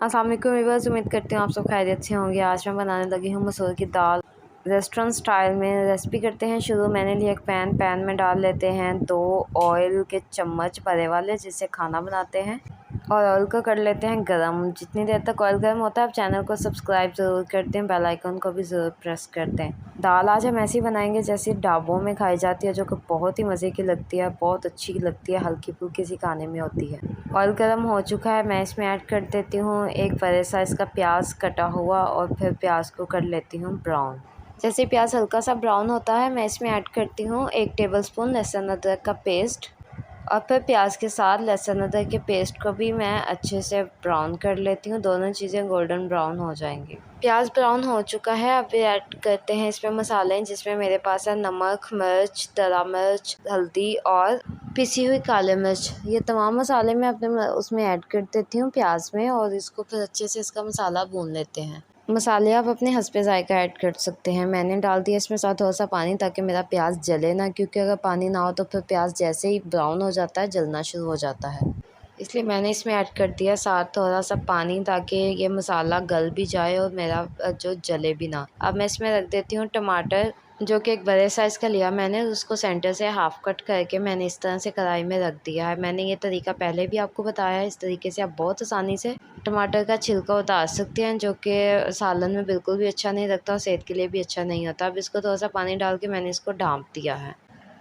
अस्सलाम वालेकुम व्यूअर्स, उम्मीद करती हूँ आप सब खैरियत से होंगे। आज मैं बनाने लगी हूँ मसूर की दाल रेस्टोरेंट स्टाइल में। रेसिपी करते हैं शुरू। मैंने लिया एक पैन में डाल लेते हैं 2 ऑयल के चम्मच बड़े वाले जिससे खाना बनाते हैं, और ऑयल को कर लेते हैं गरम। जितनी देर तक ऑयल गरम होता है आप चैनल को सब्सक्राइब ज़रूर करते हैं, बेल आइकन को भी ज़रूर प्रेस करते हैं। दाल आज हम ऐसी बनाएंगे जैसे ढाबों में खाई जाती है, जो कि बहुत ही मज़े की लगती है, बहुत अच्छी लगती है, हल्की फुल्की सी खाने में होती है। ऑयल गरम हो चुका है, मैं इसमें ऐड कर देती हूँ एक बड़े साइज़ का प्याज कटा हुआ, और फिर प्याज को कर लेती हूँ ब्राउन। जैसे प्याज हल्का सा ब्राउन होता है मैं इसमें ऐड करती हूँ 1 टेबलस्पून लहसुन अदरक का पेस्ट, और फिर प्याज के साथ लहसुन अदरक के पेस्ट को भी मैं अच्छे से ब्राउन कर लेती हूँ। दोनों चीज़ें गोल्डन ब्राउन हो जाएंगी। प्याज ब्राउन हो चुका है, अब ऐड करते हैं इसमें मसाले, जिसमें मेरे पास है नमक, मिर्च, दरा मिर्च, हल्दी और पिसी हुई काली मिर्च। ये तमाम मसाले मैं अपने उसमें ऐड कर देती हूँ प्याज में, और इसको फिर अच्छे से इसका मसाला भून लेते हैं। मसाले आप अपने हस्बे ज़ायका ऐड कर सकते हैं। मैंने डाल दिया इसमें साथ थोड़ा सा पानी, ताकि मेरा प्याज जले ना, क्योंकि अगर पानी ना हो तो फिर प्याज जैसे ही ब्राउन हो जाता है जलना शुरू हो जाता है। इसलिए मैंने इसमें ऐड कर दिया साथ थोड़ा सा पानी, ताकि ये मसाला गल भी जाए और मेरा जो जले भी ना। अब मैं इसमें रख देती हूँ टमाटर, जो कि एक बड़े साइज़ का लिया मैंने, उसको सेंटर से हाफ़ कट करके मैंने इस तरह से कढ़ाई में रख दिया है। मैंने ये तरीका पहले भी आपको बताया है। इस तरीके से आप बहुत आसानी से टमाटर का छिलका उतार सकते हैं, जो कि सालन में बिल्कुल भी अच्छा नहीं लगता और सेहत के लिए भी अच्छा नहीं होता। अब इसको थोड़ा सा पानी डाल के मैंने इसको ढाँप दिया है।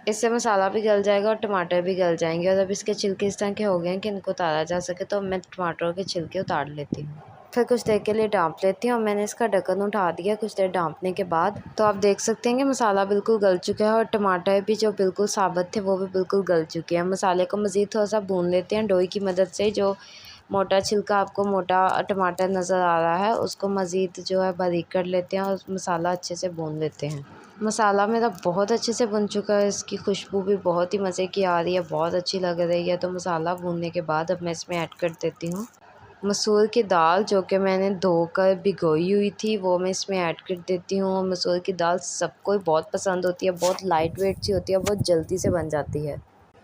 इससे मसाला भी गल जाएगा और टमाटर भी गल जाएंगे। और अब इसके छिलके इस तरह के हो गए हैं कि इनको उतारा जा सके, तो मैं टमाटरों के छिलके उतार लेती हूँ। फिर कुछ देर के लिए ढाँप लेती हूँ, और मैंने इसका ढक्कन उठा दिया। कुछ देर ढाँपने के बाद तो आप देख सकते हैं कि मसाला बिल्कुल गल चुका है, और टमाटर भी जो बिल्कुल साबुत थे वो भी बिल्कुल गल चुके हैं। मसाले को मज़ीद थोड़ा सा भून लेते हैं डोई की मदद से। जो मोटा छिलका आपको मोटा टमाटर नज़र आ रहा है उसको मज़ीद जो है बारीक कर लेते हैं, और मसाला अच्छे से भून लेते हैं। मसाला मेरा बहुत अच्छे से बन चुका है, इसकी खुशबू भी बहुत ही मज़े की आ रही है, बहुत अच्छी लग रही है। तो मसाला भूनने के बाद अब मैं इसमें ऐड कर देती हूँ मसूर की दाल, जो कि मैंने धोकर भिगोई हुई थी, वो मैं इसमें ऐड कर देती हूँ। मसूर की दाल सबको बहुत पसंद होती है, बहुत लाइट वेट सी होती है, बहुत जल्दी से बन जाती है।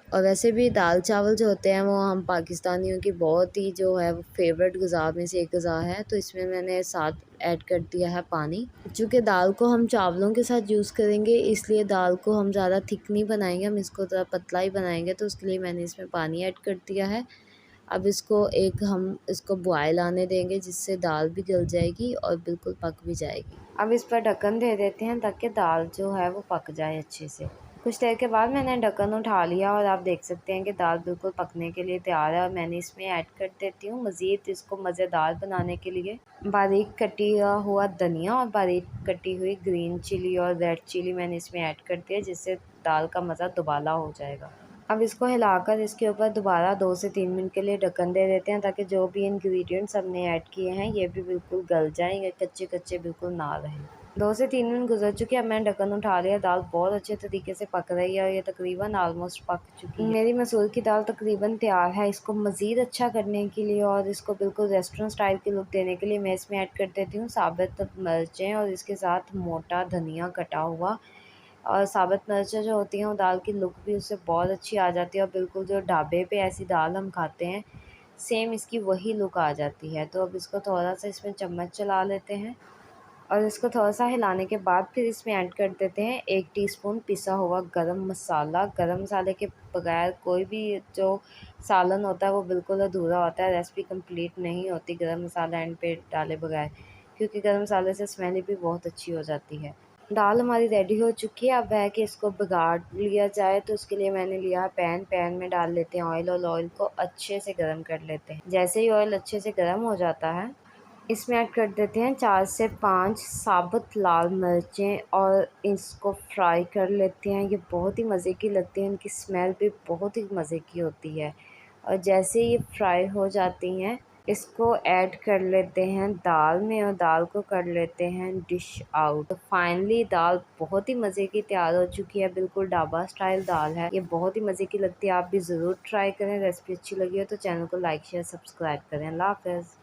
और वैसे भी दाल चावल जो होते हैं वो हम पाकिस्तानियों की बहुत ही जो है वो फेवरेट ग़िज़ा में से एक ग़िज़ा है। तो इसमें मैंने साथ ऐड कर दिया है पानी। चूँकि दाल को हम चावलों के साथ यूज़ करेंगे, इसलिए दाल को हम ज़्यादा थिक नहीं बनाएंगे, हम इसको थोड़ा पतला ही बनाएंगे। तो उसके लिए मैंने इसमें पानी ऐड कर दिया है। अब हम इसको बॉयल आने देंगे, जिससे दाल भी गल जाएगी और बिल्कुल पक भी जाएगी। अब इस पर ढक्कन दे देते हैं, ताकि दाल जो है वो पक जाए अच्छे से। कुछ देर के बाद मैंने ढक्कन उठा लिया, और आप देख सकते हैं कि दाल बिल्कुल पकने के लिए तैयार है। और मैंने इसमें ऐड कर देती हूँ मज़ीद इसको मज़ेदार बनाने के लिए बारीक कटा हुआ धनिया, और बारीक कटी हुई ग्रीन चिली और रेड चिली मैंने इसमें ऐड कर दिया, जिससे दाल का मज़ा दुबाला हो जाएगा। अब इसको हिलाकर इसके ऊपर दोबारा 2 से 3 मिनट के लिए ढक्कन दे देते हैं, ताकि जो भी इंग्रेडिएंट्स हमने ऐड किए हैं ये भी बिल्कुल गल जाएँ, ये कच्चे कच्चे बिल्कुल ना रहें। 2 से 3 मिनट गुजर चुके हैं, अब मैंने ढक्कन उठा लिया। दाल बहुत अच्छे तरीके से पक रही है, और ये तकरीबन ऑलमोस्ट पक चुकी है। मेरी मसूर की दाल तकरीबन तैयार है। इसको मज़ीद अच्छा करने के लिए और इसको बिल्कुल रेस्टोरेंट स्टाइल की लुक देने के लिए मैं इसमें ऐड कर देती हूँ साबुत मिर्चें, और इसके साथ मोटा धनिया कटा हुआ। और साबुत मिर्चें जो होती हैं वो दाल की लुक भी उससे बहुत अच्छी आ जाती है, और बिल्कुल जो ढाबे पे ऐसी दाल हम खाते हैं सेम इसकी वही लुक आ जाती है। तो अब इसको थोड़ा सा इसमें चम्मच चला लेते हैं, और इसको थोड़ा सा हिलाने के बाद फिर इसमें ऐड कर देते हैं 1 टीस्पून पिसा हुआ गरम मसाला। गरम मसाले के बगैर कोई भी जो सालन होता है वो बिल्कुल अधूरा होता है, रेसिपी कंप्लीट नहीं होती गरम मसाला एंड पे डाले बगैर, क्योंकि गरम मसाले से स्मेल भी बहुत अच्छी हो जाती है। दाल हमारी रेडी हो चुकी है, अब है कि इसको बिगाड़ लिया जाए। तो उसके लिए मैंने लिया पैन में डाल लेते हैं ऑयल, और ऑयल को अच्छे से गर्म कर लेते हैं। जैसे ही ऑयल अच्छे से गर्म हो जाता है इसमें ऐड कर देते हैं 4 से 5 साबुत लाल मिर्चें, और इसको फ्राई कर लेते हैं। ये बहुत ही मज़े की लगती हैं, इनकी स्मेल भी बहुत ही मज़े की होती है। और जैसे ये फ्राई हो जाती हैं इसको ऐड कर लेते हैं दाल में, और दाल को कर लेते हैं डिश आउट। तो फाइनली दाल बहुत ही मज़े की तैयार हो चुकी है, बिल्कुल ढाबा स्टाइल दाल है। ये बहुत ही मज़े की लगती है, आप भी ज़रूर ट्राई करें। रेसिपी अच्छी लगी हो तो चैनल को लाइक शेयर सब्सक्राइब करें। अल्लाह हाफ़िज़।